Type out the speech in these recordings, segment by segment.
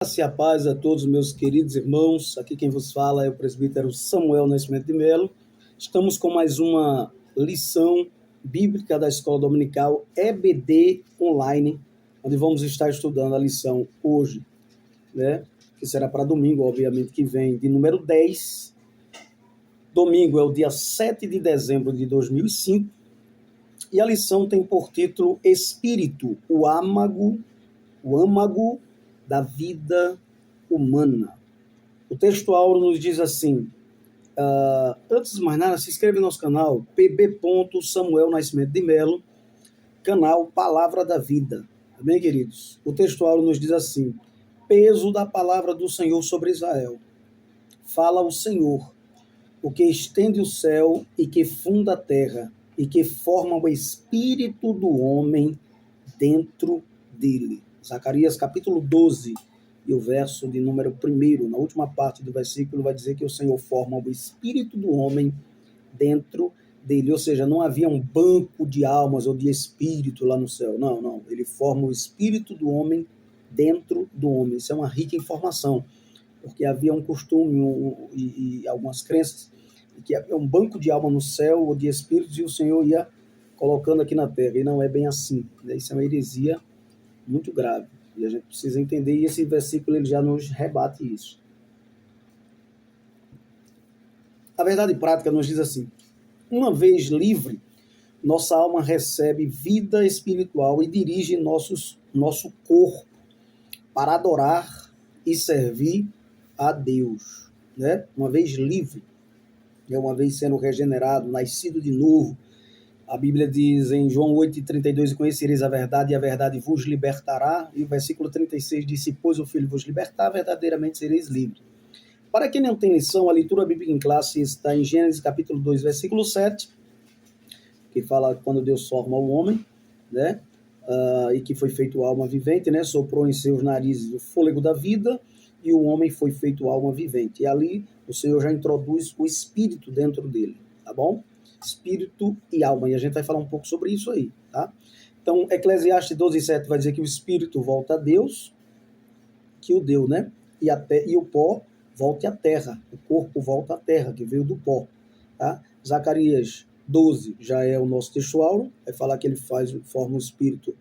Graça e a paz a todos meus queridos irmãos. Aqui quem vos fala é o presbítero Samuel Nascimento de Melo. Estamos com mais uma lição bíblica da Escola Dominical EBD Online, onde vamos estar estudando a lição hoje, que será para domingo, obviamente, que vem, de número 10. Domingo é o dia 7 de dezembro de 2005. E a lição tem por título Espírito, o âmago da vida humana. O texto áureo nos diz assim, antes de mais nada, se inscreve no nosso canal, pb. Samuel Nascimento de Melo, canal Palavra da Vida. Amém, queridos? O texto áureo nos diz assim, peso da palavra do Senhor sobre Israel. Fala o Senhor, o que estende o céu e que funda a terra, e que forma o espírito do homem dentro dele. Zacarias capítulo 12, e o verso de número 1, na última parte do versículo, vai dizer que o Senhor forma o espírito do homem dentro dele. Ou seja, não havia um banco de almas ou de espírito lá no céu. Não. Ele forma o espírito do homem dentro do homem. Isso é uma rica informação, porque havia um costume e algumas crenças que havia um banco de alma no céu ou de espíritos e o Senhor ia colocando aqui na terra. E não é bem assim. Isso é uma heresia muito grave. E a gente precisa entender, e esse versículo ele já nos rebate isso. A verdade prática nos diz assim, uma vez livre, nossa alma recebe vida espiritual e dirige nosso corpo para adorar e servir a Deus. Uma vez livre, uma vez sendo regenerado, nascido de novo, a Bíblia diz em João 8,32, conhecereis a verdade e a verdade vos libertará. E o versículo 36 diz, se pois o Filho vos libertar, verdadeiramente sereis livres. Para quem não tem lição, a leitura bíblica em classe está em Gênesis capítulo 2, versículo 7, que fala quando Deus forma o homem, e que foi feito alma vivente, soprou em seus narizes o fôlego da vida, e o homem foi feito alma vivente. E ali o Senhor já introduz o espírito dentro dele, tá bom? Espírito e alma, e a gente vai falar um pouco sobre isso aí, tá? Então, Eclesiastes 12:7 vai dizer que o espírito volta a Deus, que o deu, e o pó volta à terra, o corpo volta à terra, que veio do pó, tá? Zacarias 12 já é o nosso texto áureo, vai falar que ele forma o espírito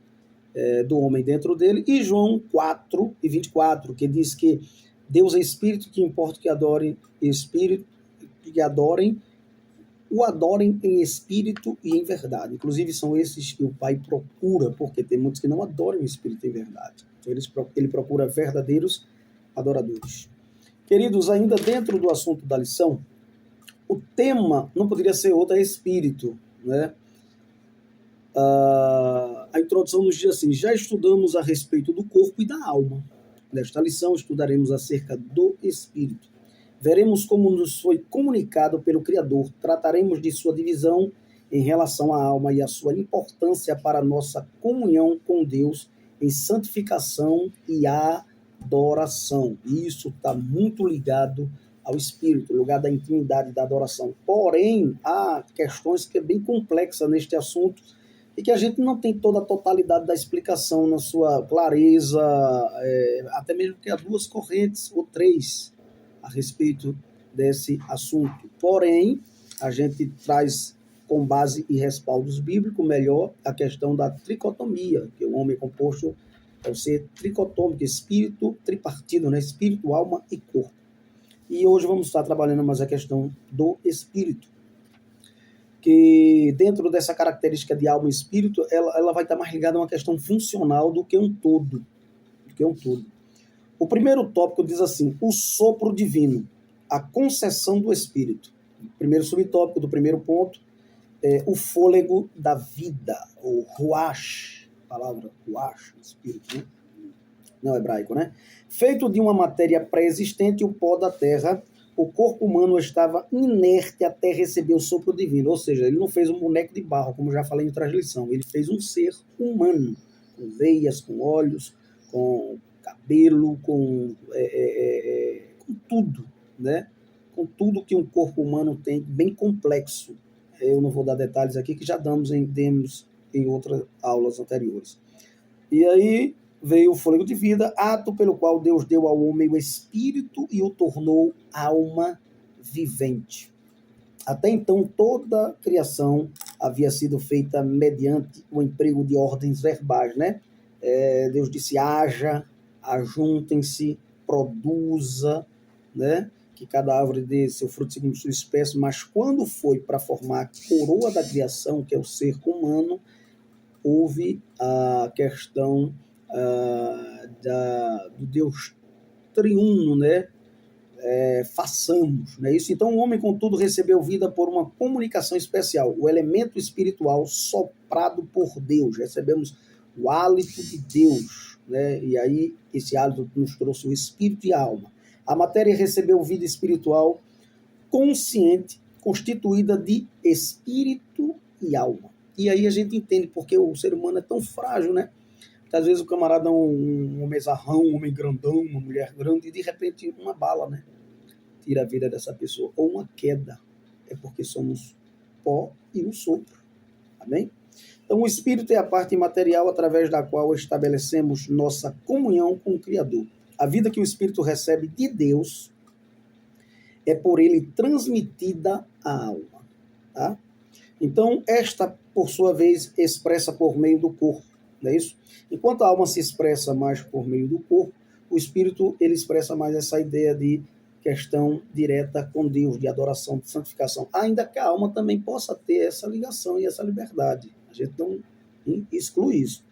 do homem dentro dele, e João 4:24, que diz que Deus é espírito, que importa que adorem espírito, que o adorem em espírito e em verdade. Inclusive são esses que o Pai procura, porque tem muitos que não adoram o espírito em verdade. Então ele procura verdadeiros adoradores. Queridos, ainda dentro do assunto da lição, o tema não poderia ser outro, é espírito. A introdução nos diz assim, já estudamos a respeito do corpo e da alma. Nesta lição estudaremos acerca do espírito. Veremos como nos foi comunicado pelo Criador, trataremos de sua divisão em relação à alma e a sua importância para a nossa comunhão com Deus em santificação e adoração. Isso está muito ligado ao Espírito, o lugar da intimidade, da adoração. Porém, há questões que é bem complexa neste assunto e que a gente não tem toda a totalidade da explicação na sua clareza, até mesmo que há 2 correntes ou 3 a respeito desse assunto. Porém, a gente traz com base e respaldos bíblicos melhor a questão da tricotomia, que o homem é composto por ser tricotômico, espírito tripartido, espírito, alma e corpo. E hoje vamos estar trabalhando mais a questão do espírito, que dentro dessa característica de alma e espírito, ela vai estar mais ligada a uma questão funcional do que um todo. O primeiro tópico diz assim, o sopro divino, a concessão do espírito. O primeiro subtópico do primeiro ponto é o fôlego da vida, o ruach, palavra ruach, espírito, não hebraico, Feito de uma matéria pré-existente, o pó da terra, o corpo humano estava inerte até receber o sopro divino, ou seja, ele não fez um boneco de barro, como já falei em outra lição, ele fez um ser humano, com veias, com olhos, com cabelo, com tudo, com tudo que um corpo humano tem, bem complexo. Eu não vou dar detalhes aqui, que já demos em outras aulas anteriores. E aí, veio o fôlego de vida, ato pelo qual Deus deu ao homem o espírito e o tornou alma vivente. Até então, toda a criação havia sido feita mediante o emprego de ordens verbais, né? Deus disse: haja, ajuntem-se, produza, né? Que cada árvore dê seu fruto segundo sua espécie. Mas quando foi para formar a coroa da criação, que é o ser humano, houve a questão do Deus triuno, né? Façamos, não é isso? Então o homem, contudo, recebeu vida por uma comunicação especial, o elemento espiritual soprado por Deus. Recebemos o hálito de Deus, né? E aí esse hálito nos trouxe o espírito e a alma. A matéria recebeu vida espiritual consciente, constituída de espírito e alma. E aí a gente entende porque o ser humano é tão frágil, né? Às vezes o camarada é um homenzarrão, um homem grandão, uma mulher grande, e de repente uma bala, né? Tira a vida dessa pessoa. Ou uma queda. É porque somos pó e um sopro. Amém? Então o espírito é a parte material através da qual estabelecemos nossa comunhão com o Criador. A vida que o espírito recebe de Deus é por ele transmitida à alma. Tá? Então esta, por sua vez, expressa por meio do corpo. Não é isso? Enquanto a alma se expressa mais por meio do corpo, o espírito ele expressa mais essa ideia de questão direta com Deus, de adoração, de santificação. Ainda que a alma também possa ter essa ligação e essa liberdade. A gente não exclui isso.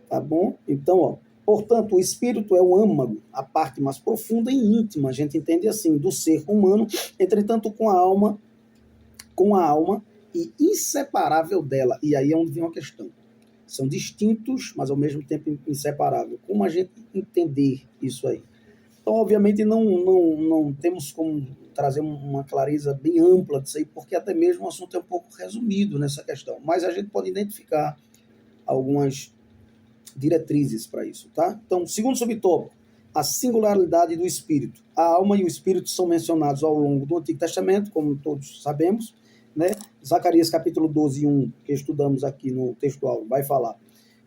Tá bom? Então, portanto, o espírito é o âmago, a parte mais profunda e íntima, a gente entende assim, do ser humano, entretanto com a alma e inseparável dela. E aí é onde vem uma questão. São distintos, mas ao mesmo tempo inseparáveis. Como a gente entender isso aí? Então, obviamente, não temos como trazer uma clareza bem ampla disso aí, porque até mesmo o assunto é um pouco resumido nessa questão. Mas a gente pode identificar algumas diretrizes para isso, tá? Então, segundo subtópico, a singularidade do espírito. A alma e o espírito são mencionados ao longo do Antigo Testamento, como todos sabemos, né? Zacarias capítulo 12, 1, que estudamos aqui no textual, vai falar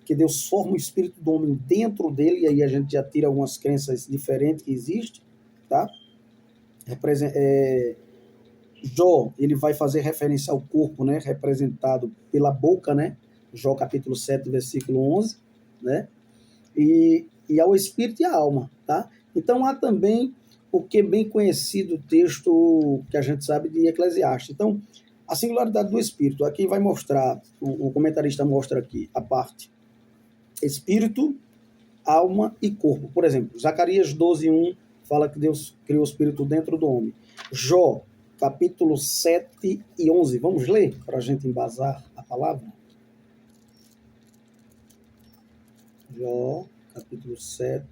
que Deus forma o espírito do homem dentro dele, e aí a gente já tira algumas crenças diferentes que existem, tá? Jó, ele vai fazer referência ao corpo, né? Representado pela boca, né? Jó capítulo 7, versículo 11, né? E ao espírito e à alma, tá? Então há também o que é bem conhecido texto que a gente sabe de Eclesiastes. Então, a singularidade do espírito, aqui vai mostrar, o comentarista mostra aqui a parte espírito, alma e corpo. Por exemplo, Zacarias 12, 1 fala que Deus criou o espírito dentro do homem. Jó, capítulo 7 e 11. Vamos ler para a gente embasar a palavra? Jó, capítulo 7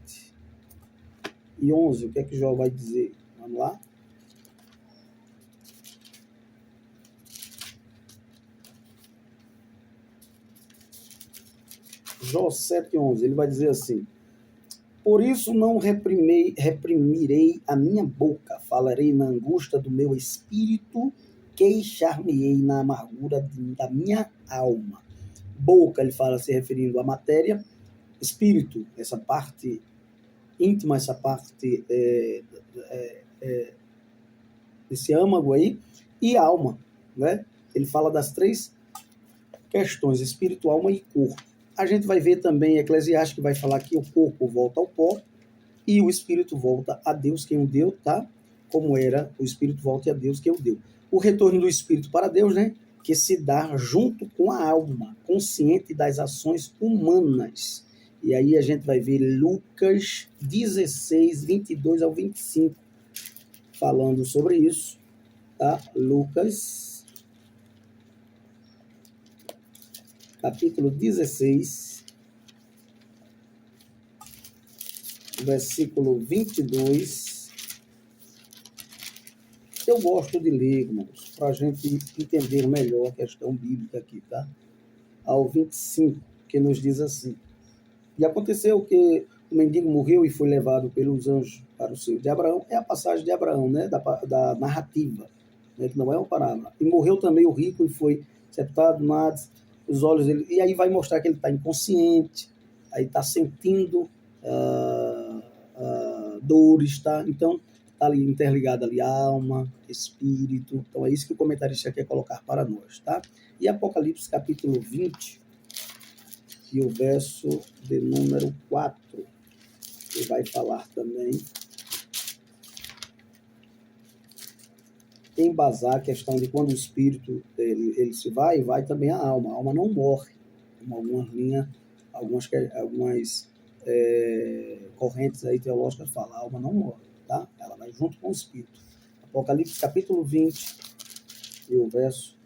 e 11. O que é que Jó vai dizer? Vamos lá? Jó 7 e 11. Ele vai dizer assim: por isso não reprimirei a minha boca, falarei na angústia do meu espírito, queixar-me-ei na amargura da minha alma. Boca, ele fala se referindo à matéria, espírito, essa parte íntima, essa parte desse âmago aí, e alma, né? Ele fala das três questões, espírito, alma e corpo. A gente vai ver também Eclesiastes, que vai falar que o corpo volta ao pó e o espírito volta a Deus, quem o deu, tá? Como era, o espírito volta a Deus, quem o deu. O retorno do espírito para Deus, né? Que se dá junto com a alma, consciente das ações humanas. E aí a gente vai ver Lucas 16, 22 ao 25, falando sobre isso, tá? Lucas capítulo 16, versículo 22. Eu gosto de ler, irmãos, para a gente entender melhor a questão bíblica aqui, tá? Ao 25, que nos diz assim: e aconteceu que o mendigo morreu e foi levado pelos anjos para o seio de Abraão. É a passagem de Abraão, né? Da narrativa, né? Que não é uma parábola. E morreu também o rico e foi sepultado no Hades. Os olhos dele, e aí vai mostrar que ele está inconsciente, aí está sentindo dores, tá? Então, está ali interligado ali alma, espírito. Então, é isso que o comentarista quer colocar para nós, tá? E Apocalipse, capítulo 20, e o verso de número 4, que vai falar também, embasar a questão de quando o espírito ele se vai também a alma. A alma não morre, como algumas correntes aí teológicas falam, a alma não morre, tá? Ela vai junto com o espírito. Apocalipse capítulo 20 e o verso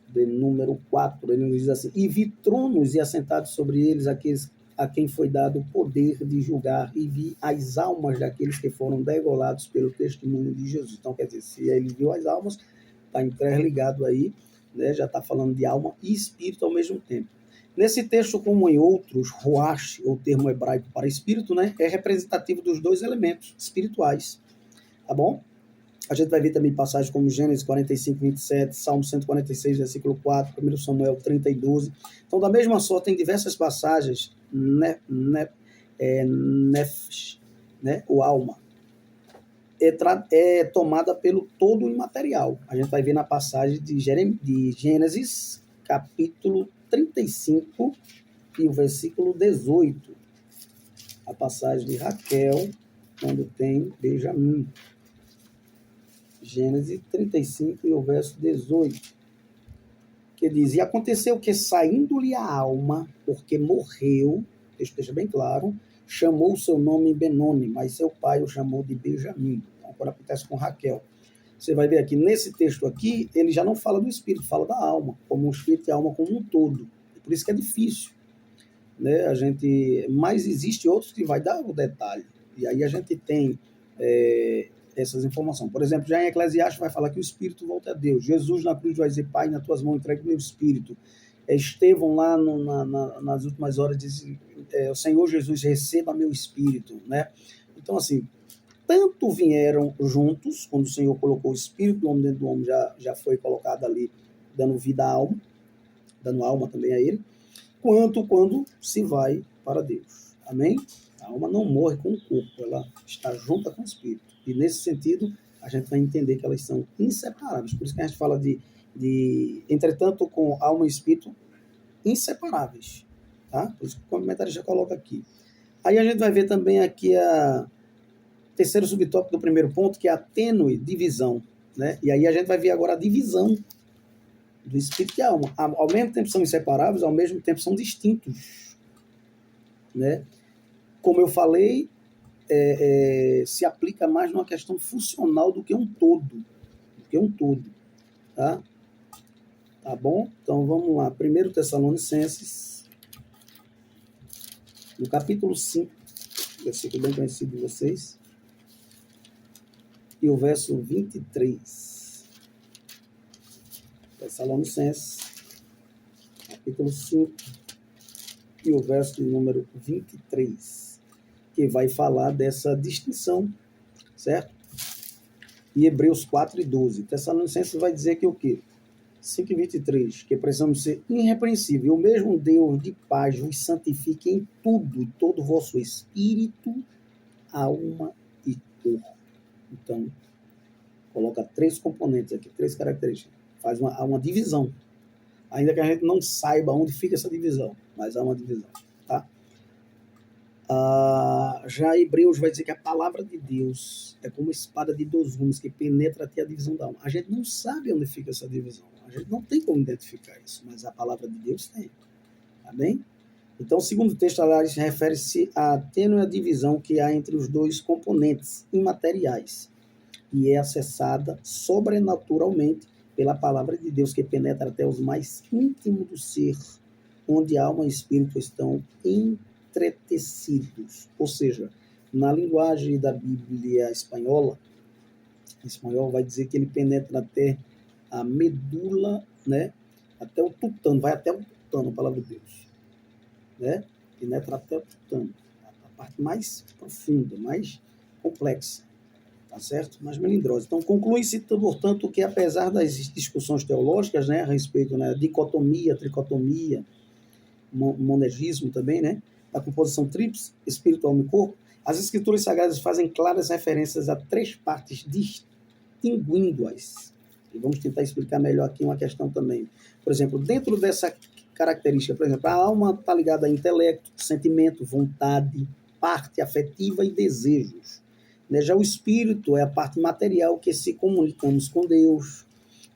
de número 4, ele nos diz assim: e vi tronos e assentados sobre eles aqueles a quem foi dado o poder de julgar, e vi as almas daqueles que foram degolados pelo testemunho de Jesus. Então, quer dizer, se ele viu as almas, está interligado aí, né? Já está falando de alma e espírito ao mesmo tempo. Nesse texto, como em outros, ruach, ou termo hebraico para espírito, né, é representativo dos dois elementos espirituais, tá bom? A gente vai ver também passagens como Gênesis 45, 27, Salmo 146, versículo 4, 1 Samuel 30 e 12. Então, da mesma sorte, tem diversas passagens, nefesh, né, o alma, é tomada pelo todo imaterial. A gente vai ver na passagem de Gênesis, capítulo 35 e o versículo 18. A passagem de Raquel, quando tem Benjamim. Gênesis 35 e o verso 18, que diz: e aconteceu que, saindo-lhe a alma, porque morreu, o texto deixa bem claro, chamou o seu nome Benoni, mas seu pai o chamou de Benjamim. Então, agora acontece com Raquel. Você vai ver aqui, nesse texto aqui, ele já não fala do espírito, fala da alma, como o espírito e a alma como um todo. Por isso que é difícil, né? Mas existe outros que vai dar o detalhe. E aí a gente tem essas informações. Por exemplo, já em Eclesiastes vai falar que o espírito volta a Deus. Jesus na cruz vai dizer: Pai, nas tuas mãos entregue o meu espírito. Estevão lá nas últimas horas diz: o Senhor Jesus receba meu espírito, né? Então, assim, tanto vieram juntos, quando o Senhor colocou o espírito do homem dentro do homem, já foi colocado ali, dando vida à alma, dando alma também a ele, quanto quando se vai para Deus. Amém? A alma não morre com o corpo, ela está junta com o espírito. E nesse sentido, a gente vai entender que elas são inseparáveis. Por isso que a gente fala entretanto, com alma e espírito inseparáveis. Tá? Por isso que o comentarista coloca aqui. Aí a gente vai ver também aqui a terceiro subtópico do primeiro ponto, que é a tênue divisão. Né? E aí a gente vai ver agora a divisão do espírito e a alma. Ao mesmo tempo são inseparáveis, ao mesmo tempo são distintos. Né? Como eu falei, se aplica mais numa questão funcional do que um todo. Tá? Tá bom? Então vamos lá. 1 Tessalonicenses, no capítulo 5, versículo bem conhecido de vocês, e o verso 23. Tessalonicenses, capítulo 5, e o verso de número 23, que vai falar dessa distinção, certo? E Hebreus 4 e 12. Tessalonicenses vai dizer que o quê? 5 e 23, que precisamos ser irrepreensíveis. O mesmo Deus de paz vos santifique em tudo, todo o vosso espírito, alma e corpo. Então, coloca 3 componentes aqui, 3 características. Faz uma divisão. Ainda que a gente não saiba onde fica essa divisão, mas há uma divisão, tá? Já Hebreus vai dizer que a palavra de Deus é como uma espada de 2 gumes que penetra até a divisão da alma. A gente não sabe onde fica essa divisão. A gente não tem como identificar isso, mas a palavra de Deus tem. Tá bem? Então, o segundo texto, refere-se à tênue divisão que há entre os dois componentes imateriais e é acessada sobrenaturalmente pela palavra de Deus que penetra até os mais íntimos do ser, onde alma e espírito estão entretecidos. Ou seja, na linguagem da Bíblia espanhola vai dizer que ele penetra até a medula, né? Até o tutano, vai até o tutano, a palavra de Deus, né? Penetra até o tutano, a parte mais profunda, mais complexa, tá certo? Mais melindrosa. Então, conclui-se, portanto, que apesar das discussões teológicas, né, a respeito, né, dicotomia, tricotomia, monergismo também, né, da composição tríplice, espírito, alma e corpo, as escrituras sagradas fazem claras referências a 3 partes distinguindo-as. E vamos tentar explicar melhor aqui uma questão também. Por exemplo, dentro dessa característica, por exemplo, a alma está ligada a intelecto, sentimento, vontade, parte afetiva e desejos. Já o espírito é a parte material que se comunicamos com Deus.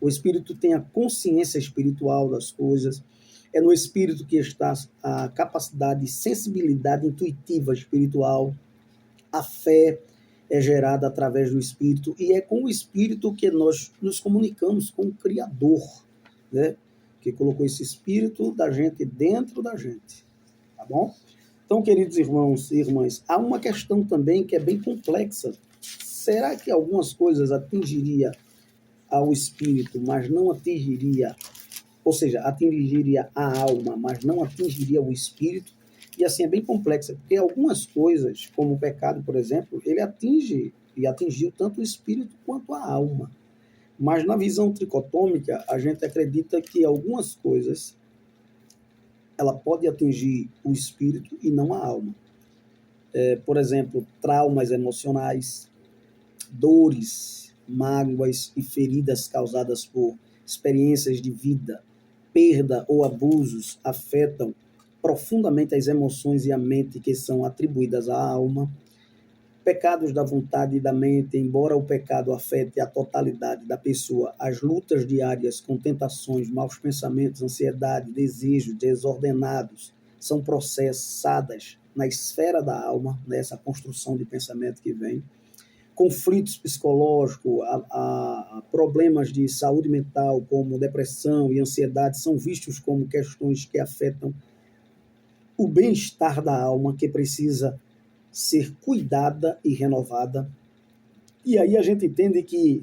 O espírito tem a consciência espiritual das coisas. É no espírito que está a capacidade, sensibilidade intuitiva espiritual. A fé é gerada através do espírito e é com o espírito que nós nos comunicamos com o Criador, né? Que colocou esse espírito da gente dentro da gente, tá bom? Então, queridos irmãos e irmãs, há uma questão também que é bem complexa. Será que algumas coisas atingiria ao espírito, mas não atingiria, ou seja, atingiria a alma, mas não atingiria o espírito? E assim, é bem complexa, porque algumas coisas, como o pecado, por exemplo, ele atinge e atingiu tanto o espírito quanto a alma. Mas na visão tricotômica, a gente acredita que algumas coisas ela pode atingir o espírito e não a alma. Por exemplo, traumas emocionais, dores, mágoas e feridas causadas por experiências de vida, perda ou abusos afetam profundamente as emoções e a mente que são atribuídas à alma. Pecados da vontade e da mente, embora o pecado afete a totalidade da pessoa, as lutas diárias com tentações, maus pensamentos, ansiedade, desejos desordenados são processadas na esfera da alma, nessa construção de pensamento que vem. Conflitos psicológicos, problemas de saúde mental, como depressão e ansiedade, são vistos como questões que afetam o bem-estar da alma, que precisa ser cuidada e renovada. E aí a gente entende que,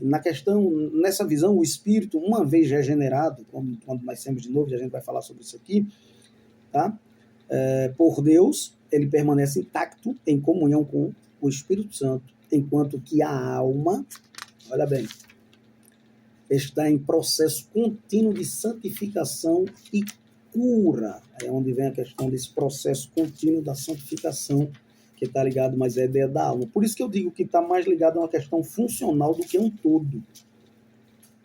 nessa visão, o espírito, uma vez regenerado, quando nascemos de novo, e a gente vai falar sobre isso aqui, tá? Por Deus, ele permanece intacto em comunhão com o Espírito Santo, enquanto que a alma, olha bem, está em processo contínuo de santificação e cura. É onde vem a questão desse processo contínuo da santificação, que está ligado mais à ideia da alma. Por isso que eu digo que está mais ligado a uma questão funcional do que um todo.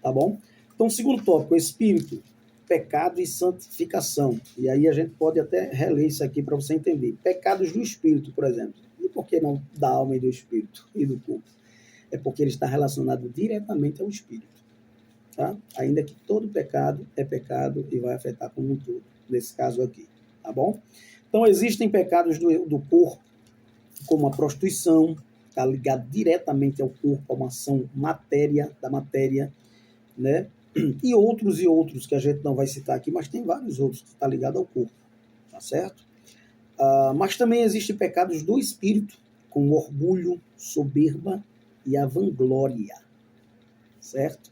Tá bom? Então, segundo tópico, espírito, pecado e santificação. E aí a gente pode até reler isso aqui para você entender. Pecados do espírito, por exemplo. E por que não da alma e do espírito e do corpo? É porque ele está relacionado diretamente ao espírito. Tá? Ainda que todo pecado é pecado e vai afetar como um todo, nesse caso aqui. Tá bom? Então, existem pecados do corpo, como a prostituição, está ligado diretamente ao corpo, a uma ação da matéria, né? E outros que a gente não vai citar aqui, mas tem vários outros que estão ligados ao corpo, tá certo? Mas também existem pecados do espírito, como orgulho, soberba e a vanglória, certo?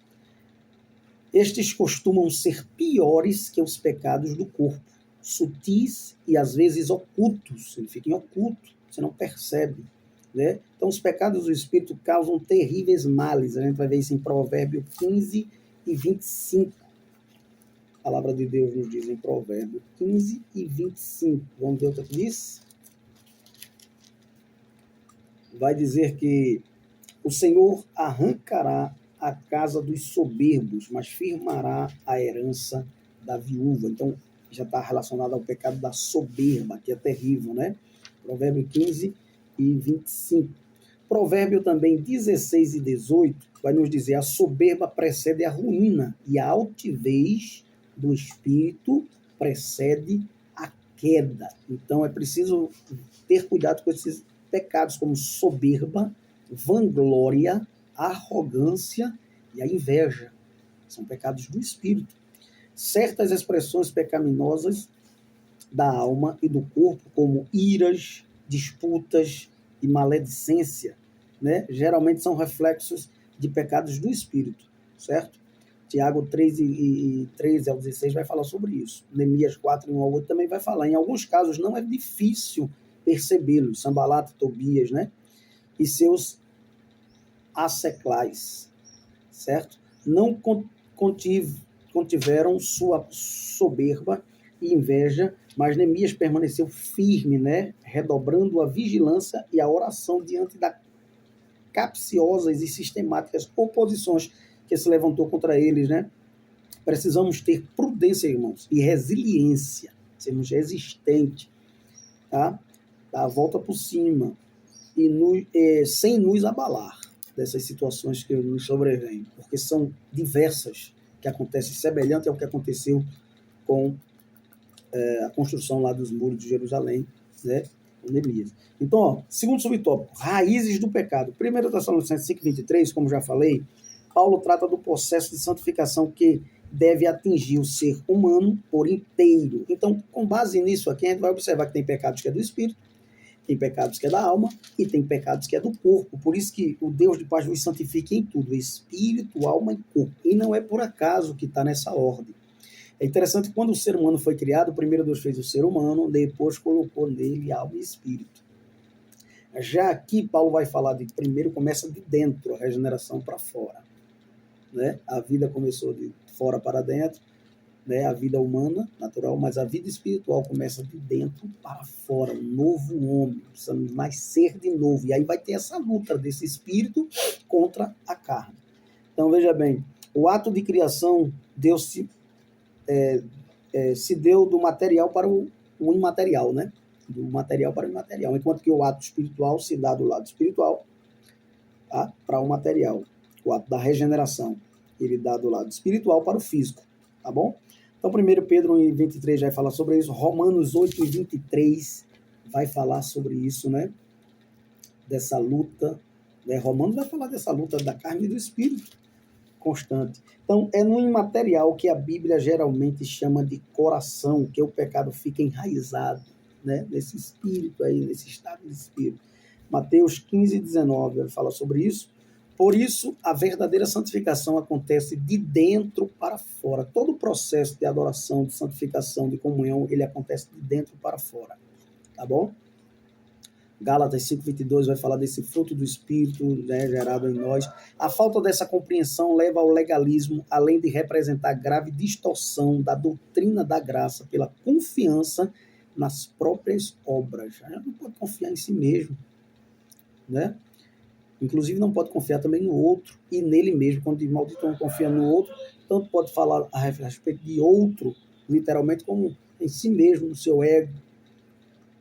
Estes costumam ser piores que os pecados do corpo, sutis e às vezes ocultos, ele fica em oculto, você não percebe, né? Então, os pecados do espírito causam terríveis males. A gente vai ver isso em Provérbio 15 e 25. A palavra de Deus nos diz em Provérbio 15 e 25. Vamos ver o que diz? Vai dizer que o Senhor arrancará a casa dos soberbos, mas firmará a herança da viúva. Então, já está relacionado ao pecado da soberba, que é terrível, né? Provérbio 15 e 25. Provérbio também 16 e 18 vai nos dizer: a soberba precede a ruína e a altivez do espírito precede a queda. Então é preciso ter cuidado com esses pecados como soberba, vanglória, arrogância e a inveja. São pecados do espírito. Certas expressões pecaminosas da alma e do corpo, como iras, disputas e maledicência, né? Geralmente são reflexos de pecados do espírito, certo? Tiago 3 e 13 ao 16 vai falar sobre isso. Neemias 4, 1 ao 8 também vai falar. Em alguns casos não é difícil percebê-los, Sanbalate, Tobias, né? E seus asseclais, certo? Não contiveram sua soberba e inveja, mas Neemias permaneceu firme, né? Redobrando a vigilância e a oração diante das capciosas e sistemáticas oposições que se levantou contra eles, né? Precisamos ter prudência, irmãos, e resiliência, sermos resistentes, tá? Dar a volta por cima e sem nos abalar dessas situações que nos sobrevêm, porque são diversas que acontecem, semelhante ao que aconteceu com a construção lá dos muros de Jerusalém, né? Neemias. Então, ó, segundo subtópico, raízes do pecado. 1 Tessalonicenses 5:23, como já falei, Paulo trata do processo de santificação que deve atingir o ser humano por inteiro. Então, com base nisso aqui, a gente vai observar que tem pecados que é do espírito, tem pecados que é da alma e tem pecados que é do corpo. Por isso que o Deus de paz nos santifica em tudo, espírito, alma e corpo. E não é por acaso que está nessa ordem. É interessante que quando o ser humano foi criado, primeiro Deus fez o ser humano, depois colocou nele alma e espírito. Já aqui, Paulo vai falar de primeiro começa de dentro, a regeneração para fora. Né? A vida começou de fora para dentro, né? A vida humana, natural, mas a vida espiritual começa de dentro para fora, um novo homem, precisamos nascer de novo. E aí vai ter essa luta desse espírito contra a carne. Então, veja bem, o ato de criação, Deus se deu do material para o imaterial, né? Do material para o imaterial, enquanto que o ato espiritual se dá do lado espiritual, tá? Para o material. O ato da regeneração, ele dá do lado espiritual para o físico, tá bom? Então, 1 Pedro 1:23 vai falar sobre isso, Romanos 8:23 vai falar sobre isso, né? Dessa luta, né? Romanos vai falar dessa luta da carne e do espírito constante. Então, é no imaterial que a Bíblia geralmente chama de coração, que o pecado fica enraizado, né? Nesse espírito aí, nesse estado de espírito. Mateus 15:19 vai falar sobre isso. Por isso, a verdadeira santificação acontece de dentro para fora. Todo o processo de adoração, de santificação, de comunhão, ele acontece de dentro para fora. Tá bom? Gálatas 5:22 vai falar desse fruto do Espírito, né, gerado em nós. A falta dessa compreensão leva ao legalismo, além de representar grave distorção da doutrina da graça pela confiança nas próprias obras. A gente não pode confiar em si mesmo, né? Inclusive não pode confiar também no outro e nele mesmo. Quando diz maldito não confia no outro, tanto pode falar a respeito de outro, literalmente, como em si mesmo, no seu ego,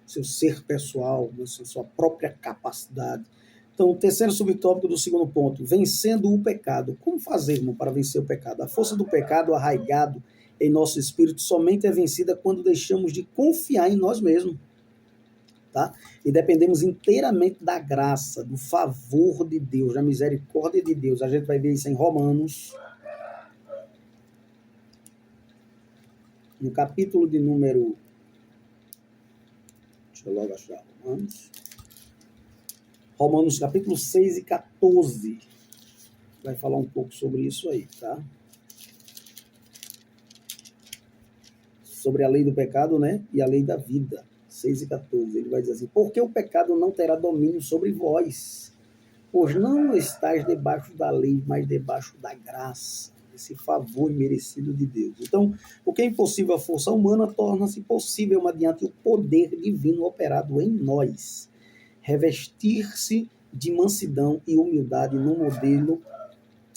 seu ser pessoal, na sua própria capacidade. Então, o terceiro subtópico do segundo ponto, vencendo o pecado. Como fazer, irmão, para vencer o pecado? A força do pecado arraigado em nosso espírito somente é vencida quando deixamos de confiar em nós mesmos. Tá? E dependemos inteiramente da graça, do favor de Deus, da misericórdia de Deus. A gente vai ver isso em Romanos, no capítulo de número... Deixa eu logo achar. Romanos capítulo 6 e 14. Vai falar um pouco sobre isso aí, tá? Sobre a lei do pecado, né? E a lei da vida. 6 e 14, ele vai dizer assim, porque o pecado não terá domínio sobre vós, pois não estáis debaixo da lei, mas debaixo da graça, esse favor merecido de Deus. Então, o que é impossível à força humana torna-se possível mediante o poder divino operado em nós. Revestir-se de mansidão e humildade no modelo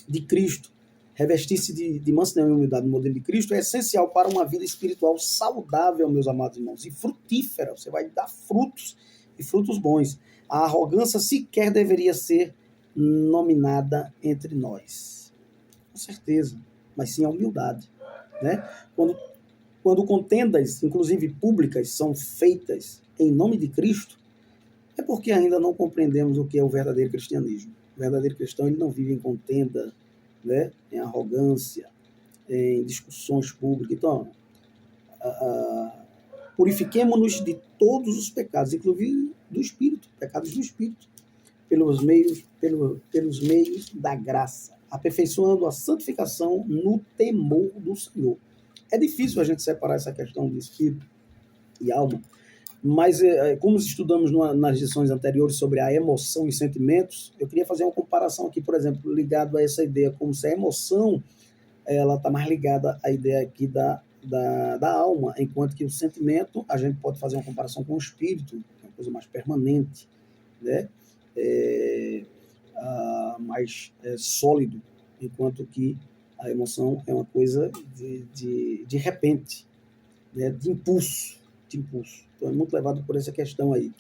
de Cristo. Revestir-se de mansidão e humildade no modelo de Cristo é essencial para uma vida espiritual saudável, meus amados irmãos, e frutífera. Você vai dar frutos, e frutos bons. A arrogância sequer deveria ser nominada entre nós. Com certeza, mas sim a humildade. Né? Quando contendas, inclusive públicas, são feitas em nome de Cristo, é porque ainda não compreendemos o que é o verdadeiro cristianismo. O verdadeiro cristão, ele não vive em contenda, né? Em arrogância, em discussões públicas. Então, purifiquemo-nos de todos os pecados, inclusive do Espírito, pecados do Espírito, pelos meios da graça, aperfeiçoando a santificação no temor do Senhor. É difícil a gente separar essa questão de Espírito e alma, mas como estudamos nas lições anteriores sobre a emoção e sentimentos, eu queria fazer uma comparação aqui, por exemplo, ligado a essa ideia, como se a emoção ela está mais ligada à ideia aqui da da alma, enquanto que o sentimento, a gente pode fazer uma comparação com o espírito, que é uma coisa mais permanente, né? Mais sólido, enquanto que a emoção é uma coisa de repente, né? De impulso. Então é muito levado por essa questão aí.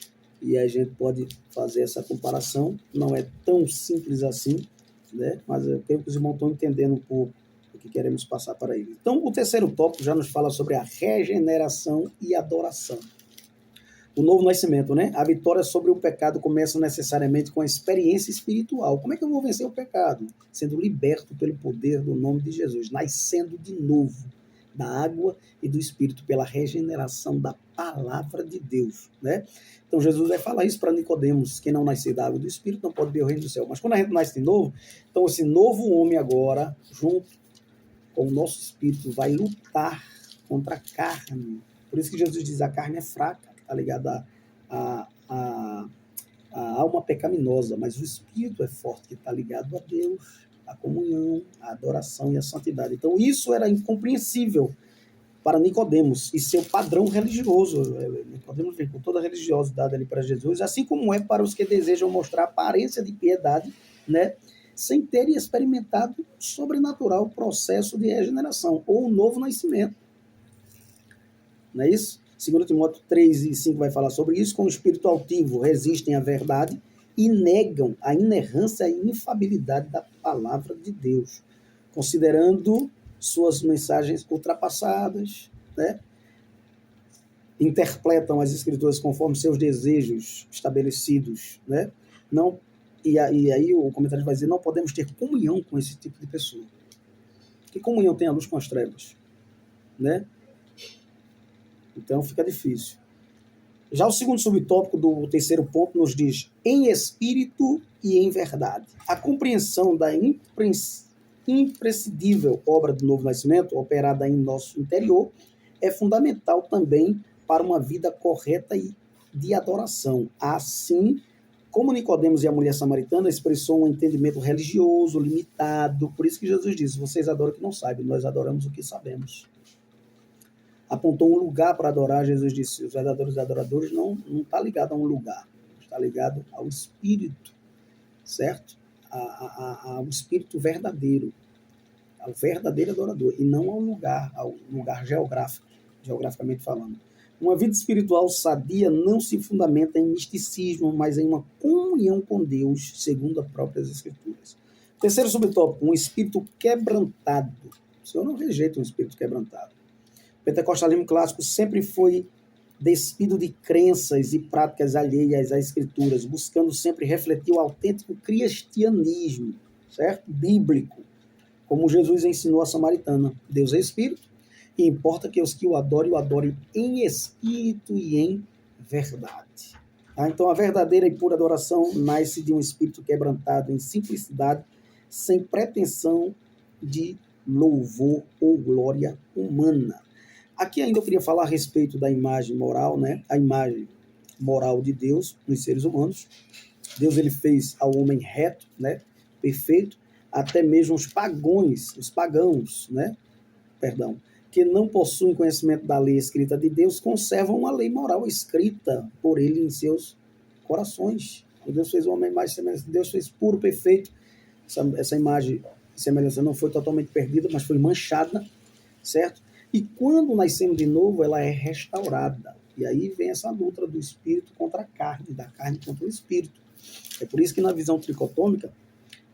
E a gente pode fazer essa comparação, não é tão simples assim, né? Mas eu creio que os irmãos estão entendendo um pouco o que queremos passar para eles. Então, o terceiro tópico já nos fala sobre a regeneração e adoração. O novo nascimento, né? A vitória sobre o pecado começa necessariamente com a experiência espiritual. Como é que eu vou vencer o pecado? Sendo liberto pelo poder do nome de Jesus, nascendo de novo da água e do Espírito pela regeneração da palavra de Deus, né? Então Jesus vai falar isso para Nicodemos: quem não nascer da água e do Espírito não pode ver o reino do céu. Mas quando a gente nasce de novo, então esse novo homem agora, junto com o nosso espírito, vai lutar contra a carne. Por isso que Jesus diz: a carne é fraca, está ligada à alma pecaminosa, mas o espírito é forte, que está ligado a Deus, a comunhão, a adoração e a santidade. Então isso era incompreensível para Nicodemos e seu padrão religioso. Nicodemos vem com toda a religiosidade ali para Jesus, assim como é para os que desejam mostrar aparência de piedade, né, sem terem experimentado o sobrenatural processo de regeneração ou o novo nascimento. Não é isso? 2 Timóteo 3:5 vai falar sobre isso. Com o espírito altivo resistem à verdade e negam a inerrância e infabilidade da palavra de Deus, considerando suas mensagens ultrapassadas, né? Interpretam as escrituras conforme seus desejos estabelecidos, né? Não, e aí o comentário vai dizer: não podemos ter comunhão com esse tipo de pessoa. Que comunhão tem a luz com as trevas, né? Então fica difícil. Já o segundo subtópico do terceiro ponto nos diz: em espírito e em verdade. A compreensão da imprescindível obra do novo nascimento, operada em nosso interior, é fundamental também para uma vida correta e de adoração. Assim, como Nicodemos e a mulher samaritana expressou um entendimento religioso limitado, por isso que Jesus disse: vocês adoram o que não sabem, nós adoramos o que sabemos. Apontou um lugar para adorar. Jesus disse: os verdadeiros adoradores não está ligado a um lugar, está ligado ao Espírito, certo? Ao Espírito verdadeiro, ao verdadeiro adorador, e não ao lugar geograficamente falando. Uma vida espiritual sadia não se fundamenta em misticismo, mas em uma comunhão com Deus, segundo as próprias Escrituras. Terceiro subtópico: um espírito quebrantado. O Senhor não rejeita um espírito quebrantado. O pentecostalismo clássico sempre foi despido de crenças e práticas alheias às Escrituras, buscando sempre refletir o autêntico cristianismo, certo? Bíblico, como Jesus ensinou a samaritana. Deus é espírito, e importa que os que o adorem em espírito e em verdade. Tá? Então, a verdadeira e pura adoração nasce de um espírito quebrantado em simplicidade, sem pretensão de louvor ou glória humana. Aqui ainda eu queria falar a respeito da imagem moral, né? A imagem moral de Deus nos seres humanos. Deus, ele fez ao homem reto, né? Perfeito, até mesmo os pagãos, né? Perdão, que não possuem conhecimento da lei escrita de Deus, conservam uma lei moral escrita por ele em seus corações. Deus fez o homem mais semelhante. Deus fez puro, perfeito. Essa imagem de semelhança não foi totalmente perdida, mas foi manchada, certo? E quando nascemos de novo, ela é restaurada. E aí vem essa luta do espírito contra a carne, da carne contra o espírito. É por isso que na visão tricotômica,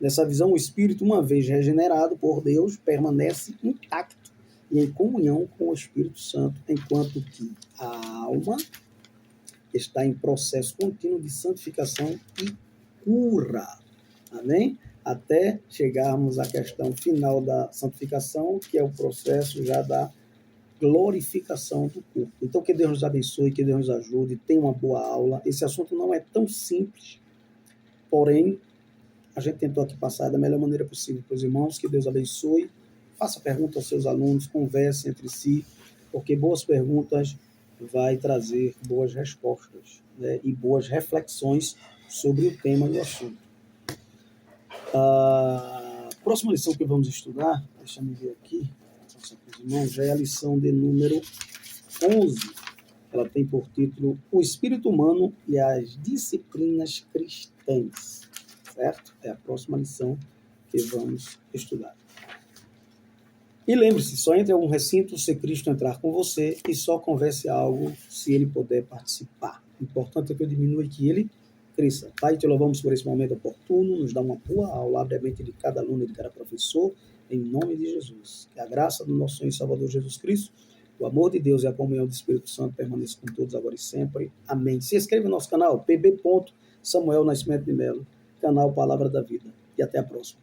nessa visão, o espírito, uma vez regenerado por Deus, permanece intacto e em comunhão com o Espírito Santo, enquanto que a alma está em processo contínuo de santificação e cura. Amém? Até chegarmos à questão final da santificação, que é o processo já da glorificação do corpo. Então, que Deus nos abençoe, que Deus nos ajude, tenha uma boa aula. Esse assunto não é tão simples, porém, a gente tentou aqui passar da melhor maneira possível para os irmãos. Que Deus abençoe. Faça perguntas aos seus alunos, converse entre si, porque boas perguntas vai trazer boas respostas, né, e boas reflexões sobre o tema do assunto. A próxima lição que vamos estudar, deixa eu ver aqui, irmãos, já é a lição de número 11. Ela tem por título O Espírito Humano e as Disciplinas Cristãs, certo? É a próxima lição que vamos estudar. E lembre-se, só entre algum recinto se Cristo entrar com você e só converse algo se ele puder participar. O importante é que eu diminua e que ele cresça. Pai, te louvamos por esse momento oportuno, nos dá uma boa aula, abre a mente de cada aluno e de cada professor, em nome de Jesus. Que a graça do nosso Senhor e Salvador Jesus Cristo, o amor de Deus e a comunhão do Espírito Santo permaneça com todos agora e sempre. Amém. Se inscreva no nosso canal, pb.samuel Nascimento de Melo, canal Palavra da Vida. E até a próxima.